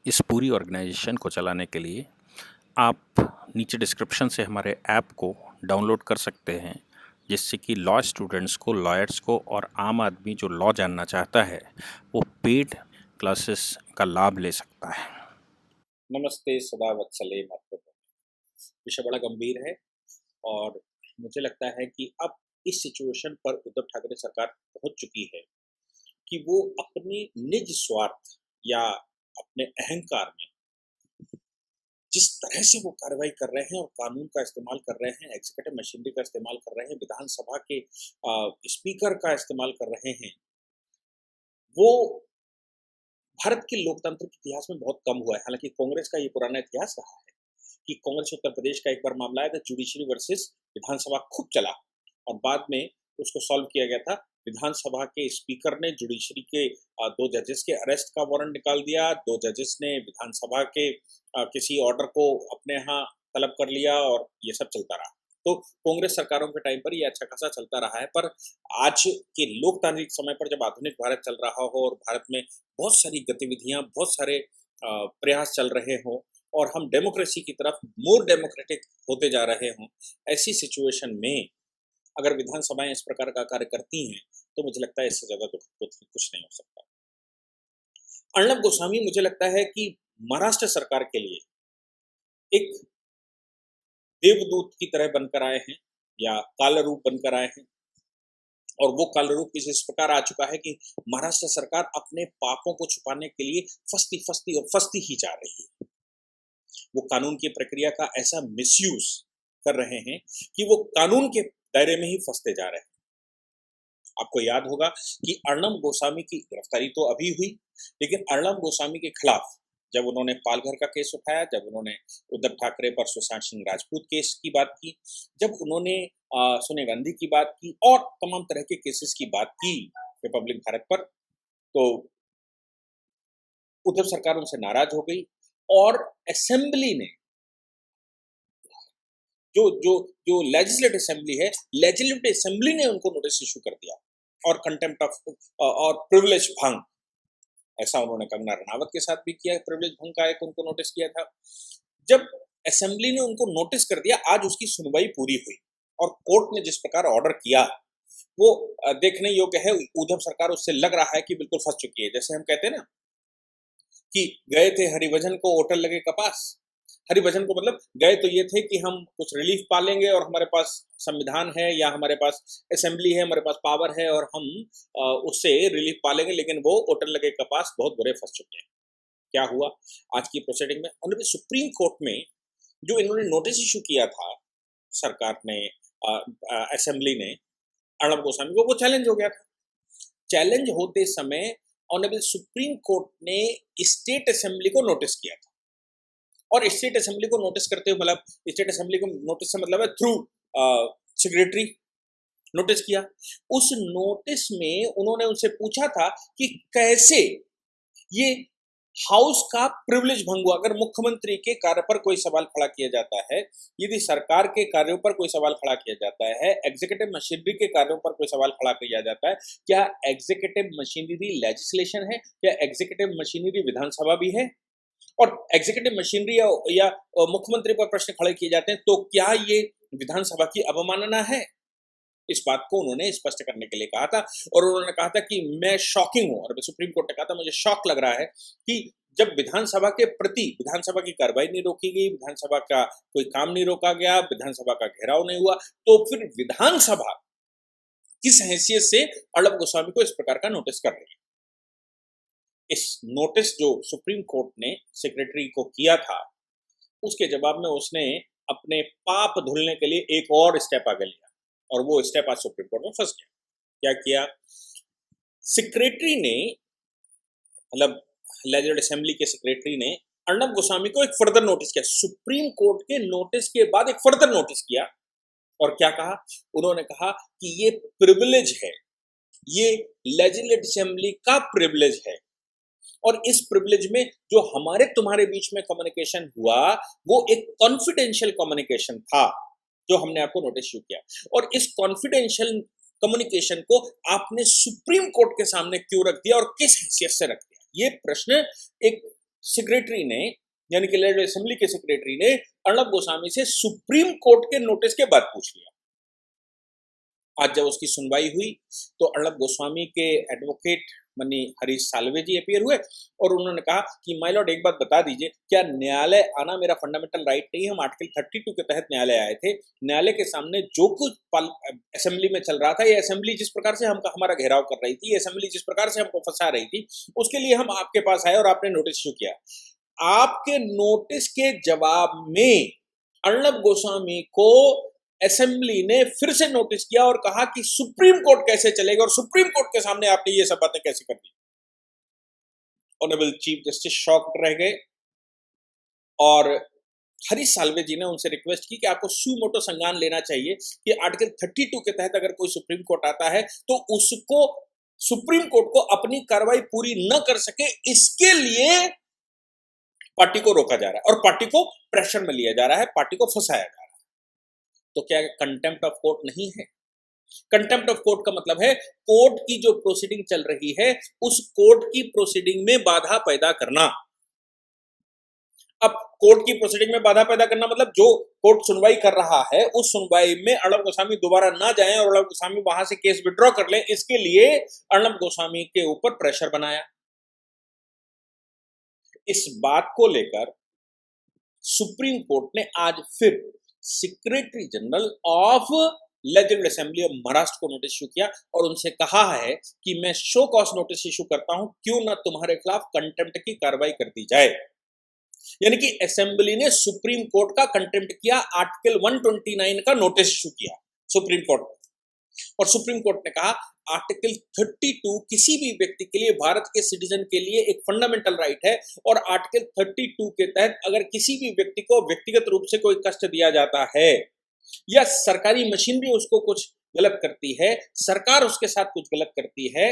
इस पूरी ऑर्गेनाइजेशन को चलाने के लिए आप नीचे डिस्क्रिप्शन से हमारे ऐप को डाउनलोड कर सकते हैं, जिससे कि लॉ स्टूडेंट्स को, लॉयर्स को और आम आदमी जो लॉ जानना चाहता है वो पेड क्लासेस का लाभ ले सकता है। नमस्ते सदा वत्सले मातृभूमि। विषय बड़ा गंभीर है और मुझे लगता है कि अब इस सिचुएशन पर उद्धव ठाकरे सरकार पहुंच चुकी है कि वो अपने निज स्वार्थ या अपने अहंकार में जिस तरह से वो कार्रवाई कर रहे हैं और कानून का इस्तेमाल कर रहे हैं, एग्जीक्यूटिव मशीनरी का इस्तेमाल कर रहे हैं, विधानसभा के स्पीकर का इस्तेमाल कर रहे हैं, वो भारत के लोकतंत्र के इतिहास में बहुत कम हुआ है। हालांकि कांग्रेस का ये पुराना इतिहास रहा है कि कांग्रेस उत्तर प्रदेश का एक बार मामला आया था, जुडिशरी वर्सेस विधानसभा खूब चला और बाद में उसको सॉल्व किया गया था। विधानसभा के स्पीकर ने जुडिशरी के दो जजेस के अरेस्ट का वारंट निकाल दिया, दो जजेस ने विधानसभा के किसी ऑर्डर को अपने यहाँ तलब कर लिया और ये सब चलता रहा। तो कांग्रेस सरकारों के टाइम पर ये अच्छा खासा चलता रहा है, पर आज के लोकतांत्रिक समय पर जब आधुनिक भारत चल रहा हो और भारत में बहुत सारी गतिविधियां, बहुत सारे प्रयास चल रहे हों और हम डेमोक्रेसी की तरफ मोर डेमोक्रेटिक होते जा रहे हों, ऐसी सिचुएशन में अगर विधानसभाएं इस प्रकार का कार्य करती हैं तो मुझे लगता है इससे ज्यादा दुख कुछ नहीं हो सकता। अर्णब गोस्वामी मुझे लगता है कि महाराष्ट्र सरकार के लिए एक देवदूत की तरह बनकर आए हैं या काल रूप बनकर आए हैं और वो काल रूप इस प्रकार आ चुका है कि महाराष्ट्र सरकार अपने पापों को छुपाने के लिए फंसती फंसती और फंसती ही जा रही है। वो कानून की प्रक्रिया का ऐसा मिसयूज कर रहे हैं कि वो कानून के दायरे में ही फंसते जा रहे हैं। आपको याद होगा कि अर्णब गोस्वामी की गिरफ्तारी तो अभी हुई, लेकिन अर्णब गोस्वामी के खिलाफ जब उन्होंने पालघर का केस उठाया, जब उन्होंने उद्धव ठाकरे पर सुशांत सिंह राजपूत केस की बात की, जब उन्होंने सोनिया गांधी की बात की और तमाम तरह के केसेस की बात की रिपब्लिक भारत पर, तो उद्धव सरकार उनसे नाराज हो गई और असेंबली ने जो जो जो लेजिस्लेटिव असेंबली है, लेजिस्लेटिव असेंबली ने उनको नोटिस इशू कर दिया और कंटेम्प्ट ऑफ और प्रिविलेज भंग, ऐसा उन्होंने कंगना रनावत के साथ भी किया। प्रिविलेज भंग का एक उनको नोटिस किया था। जब असेंबली ने उनको नोटिस कर दिया, आज उसकी सुनवाई पूरी हुई और कोर्ट ने जिस प्रकार ऑर्डर किया वो देखने योग्य है। उद्धव सरकार उससे लग रहा है कि बिल्कुल फंस चुकी है। जैसे हम कहते हैं ना कि गए थे हरिभजन को होटल लगे कपास। हरिभजन को मतलब गए तो ये थे कि हम कुछ रिलीफ पालेंगे और हमारे पास संविधान है या हमारे पास असेंबली है, हमारे पास पावर है और हम उससे रिलीफ पालेंगे, लेकिन वो होटल लगे कपास बहुत बुरे फंस चुके हैं। क्या हुआ आज की प्रोसीडिंग में? ऑनरेबल सुप्रीम कोर्ट में जो इन्होंने नोटिस इशू किया था सरकार ने, असेंबली ने अर्णब गोस्वामी को, वो चैलेंज हो गया था। चैलेंज होते समय ऑनरेबल सुप्रीम कोर्ट ने स्टेट असेंबली को नोटिस किया था और स्टेट असेंबली को नोटिस करते हुए, मतलब स्टेट असेंबली को नोटिस से मतलब है थ्रू सेक्रेटरी नोटिस किया। उस नोटिस में उन्होंने उनसे पूछा था कि कैसे ये हाउस का प्रिविलेज भंग हुआ। अगर मुख्यमंत्री के कार्य पर कोई सवाल खड़ा किया जाता है, यदि सरकार के कार्यों पर कोई सवाल खड़ा किया जाता है, एग्जीक्यूटिव मशीनरी के कार्यों पर कोई सवाल खड़ा किया जाता है, क्या एग्जीक्यूटिव मशीनरी लेजिस्लेशन है? क्या एग्जीक्यूटिव मशीनरी विधानसभा भी है? और एग्जीक्यूटिव मशीनरी या मुख्यमंत्री पर प्रश्न खड़े किए जाते हैं, तो क्या ये विधानसभा की अवमानना है? इस बात को उन्होंने स्पष्ट करने के लिए कहा था और उन्होंने कहा था कि मैं शॉकिंग हूं, और सुप्रीम कोर्ट ने कहा था मुझे शॉक लग रहा है कि जब विधानसभा के प्रति विधानसभा की कार्रवाई नहीं रोकी गई, विधानसभा का कोई काम नहीं रोका गया, विधानसभा का घेराव नहीं हुआ, तो फिर विधानसभा किस हैसियत से अर्णब गोस्वामी को इस प्रकार का नोटिस कर रही है? इस नोटिस जो सुप्रीम कोर्ट ने सेक्रेटरी को किया था, उसके जवाब में उसने अपने पाप धुलने के लिए एक और स्टेप आगे लिया और वो स्टेप आज सुप्रीम कोर्ट में फंस गया। क्या किया? सेक्रेटरी ने, मतलब लेजिस्लेटिव असेंबली के सेक्रेटरी ने अर्णब गोस्वामी को एक फर्दर नोटिस किया। सुप्रीम कोर्ट के नोटिस के बाद एक फर्दर नोटिस किया और क्या कहा? उन्होंने कहा कि ये प्रिविलेज है, ये लेजिस्लेटिव असेंबली का प्रिविलेज है और इस प्रिविलेज में जो हमारे तुम्हारे बीच में कम्युनिकेशन हुआ वो एक कॉन्फिडेंशियल कम्युनिकेशन था जो हमने आपको नोटिस इशू किया, और इस कॉन्फिडेंशियल कम्युनिकेशन को आपने सुप्रीम कोर्ट के सामने क्यों रख दिया और किस हैसियत से रख दिया? ये प्रश्न एक सेक्रेटरी ने, यानी कि लेजिस्लेटिव असेंबली के सेक्रेटरी ने अर्णब गोस्वामी से सुप्रीम कोर्ट के नोटिस के बाद पूछ लिया। आज जब उसकी सुनवाई हुई तो अर्णब गोस्वामी के एडवोकेट मनी हरीश साल्वे जी अपीयर हुए और उन्होंने कहा कि माय लॉर्ड एक बात बता दीजिए, क्या न्यायालय आना मेरा फंडामेंटल राइट नहीं है? हम आर्टिकल 32 के तहत न्यायालय आए थे। न्यायालय के सामने जो कुछ असेंबली में चल रहा था, ये असेंबली जिस प्रकार से हमारा घेराव कर रही थी, ये असेंबली जिस प्रकार से हमको फंसा रही थी, उसके लिए हम आपके पास आए और आपने नोटिस इशू किया। आपके नोटिस के जवाब में अर्णब गोस्वामी को असेंबली ने फिर से नोटिस किया और कहा कि सुप्रीम कोर्ट कैसे चलेगा और सुप्रीम कोर्ट के सामने आपने ये सब बातें कैसे कर दी। ऑनरेबल चीफ जस्टिस शॉक्ड रह गए और हरीश साल्वे जी ने उनसे रिक्वेस्ट की कि आपको सुमोटो संज्ञान लेना चाहिए कि आर्टिकल 32 के तहत अगर कोई सुप्रीम कोर्ट आता है तो उसको सुप्रीम कोर्ट को अपनी कार्रवाई पूरी न कर सके, इसके लिए पार्टी को रोका जा रहा है और पार्टी को प्रेशर में लिया जा रहा है, पार्टी को फंसाया जा रहा है। तो क्या कंटेम्प्ट ऑफ कोर्ट नहीं है? कंटेम्प्ट ऑफ कोर्ट का मतलब है कोर्ट की जो प्रोसीडिंग चल रही है उस कोर्ट की प्रोसीडिंग में बाधा पैदा करना। अब कोर्ट की प्रोसीडिंग में बाधा पैदा करना मतलब जो कोर्ट सुनवाई कर रहा है उस सुनवाई में अर्णब गोस्वामी दोबारा ना जाएं और अर्णब गोस्वामी वहां से केस विड्रॉ कर लें, इसके लिए अर्णब गोस्वामी के ऊपर प्रेशर बनाया। इस बात को लेकर सुप्रीम कोर्ट ने आज फिर secretary general of legislative assembly of Maharashtra को नोटिस इशू किया और उनसे कहा है कि मैं शो कॉज नोटिस इशू करता हूं, क्यों ना तुम्हारे खिलाफ कंटेम्प्ट की कार्रवाई कर दी जाए। यानी कि असेंबली ने सुप्रीम कोर्ट का कंटेम्प्ट किया, आर्टिकल 129 का नोटिस इशू किया सुप्रीम कोर्ट ने। और सुप्रीम कोर्ट ने कहा आर्टिकल 32 किसी भी व्यक्ति के लिए, भारत के सिटीजन के लिए एक फंडामेंटल राइट है और आर्टिकल 32 के तहत अगर किसी भी व्यक्ति को व्यक्तिगत रूप से कोई कष्ट दिया जाता है या सरकारी मशीनरी उसको कुछ गलत करती है, सरकार उसके साथ कुछ गलत करती है,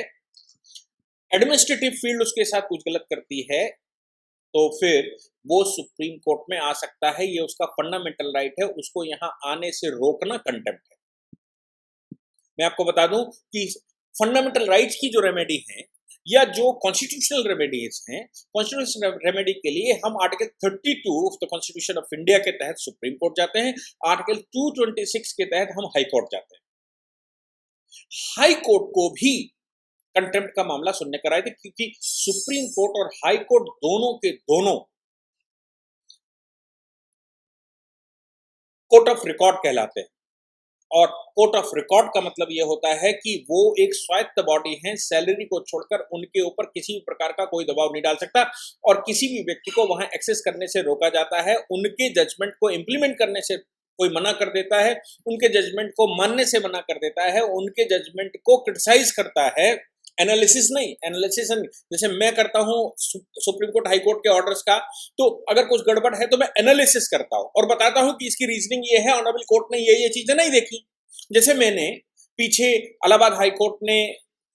एडमिनिस्ट्रेटिव फील्ड उसके साथ कुछ गलत करती है, तो फिर वो सुप्रीम कोर्ट में आ सकता है। ये उसका फंडामेंटल राइट है, उसको यहां आने से रोकना कंटेम्प्ट है। मैं आपको बता दूं कि फंडामेंटल राइट्स की जो रेमेडी है या जो कॉन्स्टिट्यूशनल रेमेडीज हैं, कॉन्स्टिट्यूशनल रेमेडी के लिए हम article 32 of the constitution of India के तहत सुप्रीम कोर्ट जाते हैं, आर्टिकल 226 के तहत हम हाई कोर्ट जाते हैं। हाई कोर्ट को भी कंटेम्प्ट का मामला सुनने कर आए थे क्योंकि सुप्रीम कोर्ट और हाई कोर्ट दोनों के दोनों कोर्ट ऑफ रिकॉर्ड कहलाते हैं। और कोर्ट ऑफ रिकॉर्ड का मतलब यह होता है कि वो एक स्वायत्त बॉडी है, सैलरी को छोड़कर उनके ऊपर किसी भी प्रकार का कोई दबाव नहीं डाल सकता और किसी भी व्यक्ति को वहां एक्सेस करने से रोका जाता है, उनके जजमेंट को इंप्लीमेंट करने से कोई मना कर देता है, उनके जजमेंट को मानने से मना कर देता है, उनके जजमेंट को क्रिटिसाइज करता है, एनालिसिस नहीं। एनालिसिस जैसे मैं करता हूं सुप्रीम कोर्ट हाई कोर्ट के ऑर्डर्स का, तो अगर कुछ गड़बड़ है तो मैं एनालिसिस करता हूं और बताता हूं कि इसकी रीजनिंग ये है, ऑनरेबल कोर्ट ने ये चीजें नहीं देखी। जैसे मैंने पीछे इलाहाबाद हाई कोर्ट ने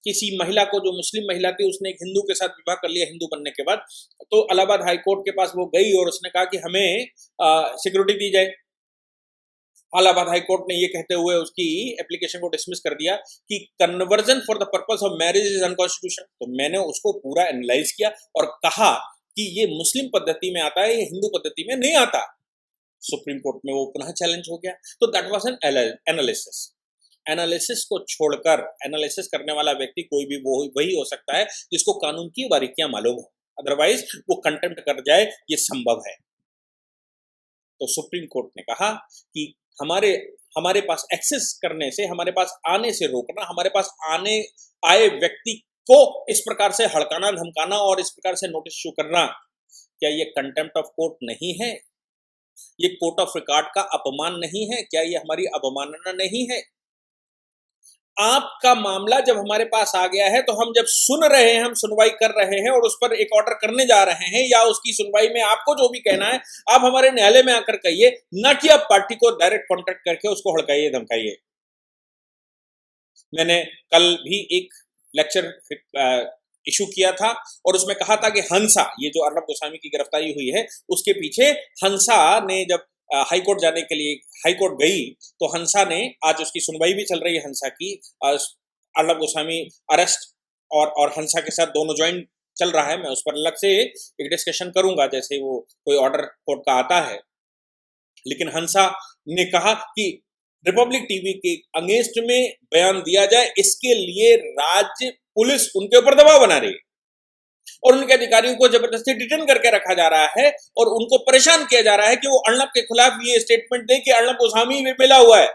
किसी महिला को, जो मुस्लिम महिला थी, उसने एक हिंदू के साथ विवाह कर लिया हिंदू बनने के बाद, तो इलाहाबाद हाई कोर्ट के पास वो गई और उसने कहा कि हमें सिक्योरिटी दी जाए। इलाहाबाद हाई कोर्ट ने ये कहते हुए उसकी एप्लीकेशन को डिसमिस कर दिया कि conversion for the purpose of marriage is unconstitutional. तो मैंने उसको पूरा एनालाइज किया और कहा कि ये मुस्लिम पद्धति में आता है, ये हिंदू पद्धति में नहीं आता। सुप्रीम कोर्ट में वो पुनः चैलेंज हो गया। तो that was an analysis. Analysis को छोड़कर एनालिसिस करने वाला व्यक्ति कोई भी वही हो सकता है जिसको कानून की बारीकियां मालूम हो, अदरवाइज वो कंटेम्प्ट कर जाए, ये संभव है। तो सुप्रीम कोर्ट ने कहा कि हमारे पास एक्सेस करने से, हमारे पास आने से रोकना, हमारे पास आए व्यक्ति को इस प्रकार से हड़काना, धमकाना और इस प्रकार से नोटिस इशू करना, क्या ये कंटेम्प्ट ऑफ कोर्ट नहीं है? ये कोर्ट ऑफ रिकॉर्ड का अपमान नहीं है? क्या ये हमारी अवमानना नहीं है? आपका मामला जब हमारे पास आ गया है तो हम जब सुन रहे हैं, हम सुनवाई कर रहे हैं और उस पर एक ऑर्डर करने जा रहे हैं या उसकी सुनवाई में आपको जो भी कहना है आप हमारे न्यायालय में आकर कहिए, ना कि आप पार्टी को डायरेक्ट कॉन्टेक्ट करके उसको हड़काइए, धमकाइए। मैंने कल भी एक लेक्चर इशू किया था और उसमें कहा था कि हंसा, ये जो अर्णब गोस्वामी की गिरफ्तारी हुई है उसके पीछे हंसा ने, जब हाई कोर्ट जाने के लिए हाई कोर्ट गई तो हंसा ने, आज उसकी सुनवाई भी चल रही है हंसा की, अर्णब गोस्वामी अरेस्ट और हंसा के साथ दोनों ज्वाइंट चल रहा है, मैं उस पर अलग से एक डिस्कशन करूंगा जैसे वो कोई ऑर्डर कोर्ट का आता है। लेकिन हंसा ने कहा कि रिपब्लिक टीवी के अगेंस्ट में बयान दिया जाए, इसके लिए राज्य पुलिस उनके ऊपर दबाव बना रही है और उनके अधिकारियों को जबरदस्ती डिटेन करके रखा जा रहा है और उनको परेशान किया जा रहा है कि वो अर्नब के खिलाफ ये स्टेटमेंट दे कि अर्नब गोस्वामी में मिला हुआ है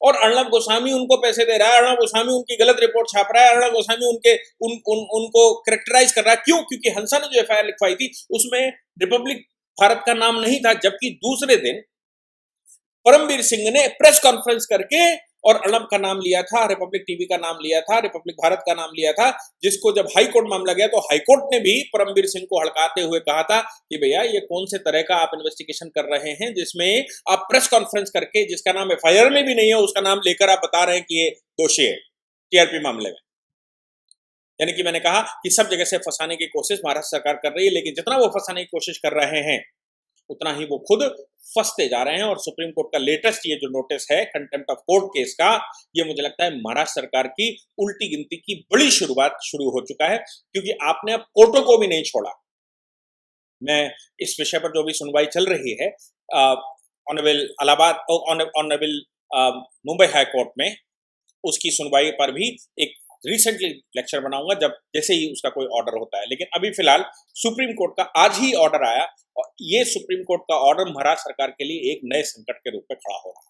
और अर्नब गोस्वामी उनको पैसे दे रहा है, अर्नब गोस्वामी उनकी गलत रिपोर्ट छाप रहा है, अर्नब गोस्वामी उनको करेक्टराइज कर रहा है। क्यों? क्योंकि हंसा ने जो एफआईआर लिखवाई थी उसमें रिपब्लिक भारत का नाम नहीं था, जबकि दूसरे दिन परमवीर सिंह ने प्रेस कॉन्फ्रेंस करके और अर्नब का नाम लिया था, रिपब्लिक टीवी का नाम लिया था, रिपब्लिक भारत का नाम लिया था, जिसको जब हाई कोर्ट मामला गया तो हाई कोर्ट ने भी परमवीर सिंह को हड़काते हुए कहा था कि भैया ये कौन से तरह का आप इन्वेस्टिगेशन कर रहे हैं जिसमें आप प्रेस कॉन्फ्रेंस करके जिसका नाम एफआईआर में भी नहीं है उसका नाम लेकर आप बता रहे हैं कि ये दोषी है टीआरपी मामले में। यानी कि मैंने कहा कि सब जगह से फंसाने की कोशिश महाराष्ट्र सरकार कर रही है, लेकिन जितना वो फंसाने की कोशिश कर रहे हैं उतना ही वो खुद फंसते जा रहे हैं। और सुप्रीम कोर्ट का लेटेस्ट ये जो नोटिस है कंटेम्प्ट ऑफ कोर्ट केस का, ये मुझे लगता है महाराष्ट्र सरकार की उल्टी गिनती की बड़ी शुरुआत शुरू हो चुका है, क्योंकि आपने अब कोर्टों को भी नहीं छोड़ा। मैं इस विषय पर जो भी सुनवाई चल रही है ऑनरेबल मुंबई हाई कोर्ट में, उसकी सुनवाई पर भी एक रिसेंटली लेक्चर बनाऊंगा जब जैसे ही उसका कोई ऑर्डर होता है। लेकिन अभी फिलहाल सुप्रीम कोर्ट का आज ही ऑर्डर आया और ये सुप्रीम कोर्ट का ऑर्डर महाराष्ट्र सरकार के लिए एक नए संकट के रूप में खड़ा हो रहा है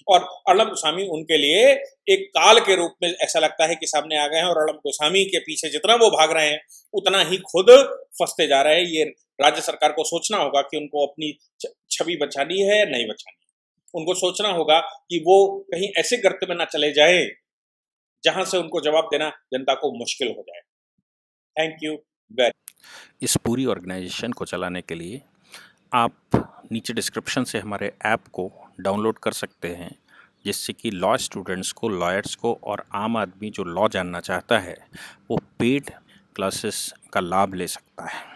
और अर्नब गोस्वामी उनके लिए एक काल के रूप में ऐसा लगता है कि सामने आ गए हैं और अर्नब गोस्वामी के पीछे जितना वो भाग रहे हैं उतना ही खुद फंसते जा रहे हैं। ये राज्य सरकार को सोचना होगा कि उनको अपनी छवि बचानी है या नहीं बचानी है। उनको सोचना होगा कि वो कहीं ऐसे गर्त में ना चले जाए जहां से उनको जवाब देना जनता को मुश्किल हो जाए। Thank you very. इस पूरी ऑर्गेनाइजेशन को चलाने के लिए आप नीचे डिस्क्रिप्शन से हमारे ऐप को डाउनलोड कर सकते हैं, जिससे कि लॉ स्टूडेंट्स को, लॉयर्स को और आम आदमी जो लॉ जानना चाहता है वो पेड क्लासेस का लाभ ले सकता है।